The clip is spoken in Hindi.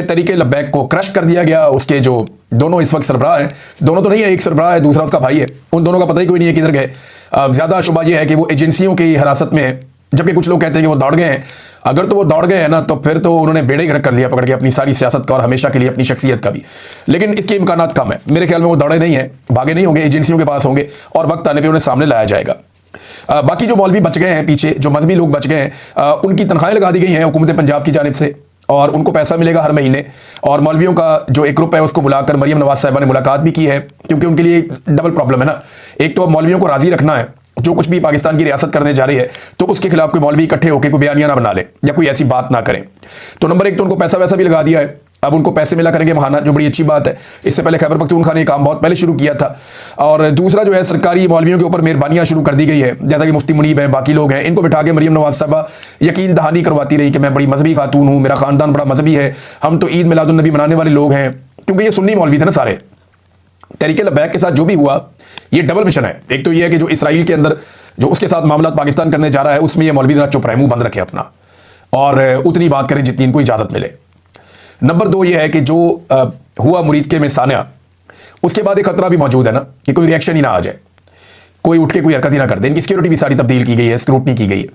तरीके लब्बैक को क्रश कर दिया गया। उसके जो दोनों इस वक्त सरबराह हैं, दोनों तो नहीं है, एक सरबराह है, दूसरा उसका भाई है, उन दोनों का पता ही कोई नहीं है किधर गए। ज़्यादा शुबा यह है कि वो एजेंसियों की हिरासत में है, जबकि कुछ लोग कहते हैं कि वो दौड़ गए हैं। अगर तो वो दौड़ गए हैं ना, तो फिर तो उन्होंने बेड़े गर्क कर लिया पकड़ के अपनी सारी सियासत का और हमेशा के लिए अपनी शख्सियत का भी। लेकिन इसके इम्कानात कम है, मेरे ख्याल में वो दौड़े नहीं हैं, भागे नहीं होंगे, एजेंसियों के पास होंगे और वक्त आने पर उन्हें सामने लाया जाएगा। बाकी जो मौलवी बच गए हैं पीछे, जो मजहबी लोग बच गए हैं, उनकी तनख्वाहें लगा दी गई हैं हुकूमत पंजाब की जानिब से और उनको पैसा मिलेगा हर महीने। और मौलवियों का जो एक ग्रुप है उसको बुलाकर मरियम नवाज साहिबा ने मुलाकात भी की है, क्योंकि उनके लिए डबल प्रॉब्लम है ना। एक तो अब मौलवियों को राजी रखना है, जो कुछ भी पाकिस्तान की रियासत करने जा रही है तो उसके खिलाफ कोई मौलवी इकट्ठे होकर कोई बयानिया ना बना ले या कोई ऐसी बात ना करें। तो नंबर एक तो उनको पैसा वैसा भी लगा दिया है, अब उनको पैसे मिला करेंगे महाना, जो बड़ी अच्छी बात है। इससे पहले खैबर पख्तूनख्वा ने काम बहुत पहले शुरू किया था। और दूसरा जो है, सरकारी मौलवियों के ऊपर मेहरबानियां शुरू कर दी गई है, जैसा कि मुफ्ती मुनीब है, बाकी लोग हैं, इनको बिठा के मरियम नवाज साहबा यकीन दहानी करवाती रही कि मैं बड़ी मजहबी खातून हूँ, मेरा खानदान बड़ा मजहबी है, हम तो ईद मिलादुन नबी मनाने वाले लोग हैं। क्योंकि ये सुन्नी मौलवी थे ना सारे। तहरीक लब्बैक के साथ जो भी हुआ, ये डबल मिशन है। एक तो ये है कि जो इसराइल के अंदर जो उसके साथ मामला पाकिस्तान करने जा रहा है, उसमें ये मौलवी जरा चुप रहे, मुंह बंद रखे अपना, और उतनी बात करें जितनी इनको इजाज़त मिले। नंबर दो ये है कि जो हुआ मुरीद के में सानिया, उसके बाद एक खतरा भी मौजूद है ना कि कोई रिएक्शन ही ना आ जाए, कोई उठ के कोई हरकत ही ना कर दे। इनकी सिक्योरिटी भी सारी तब्दील की गई है, स्क्रूटनी की गई है।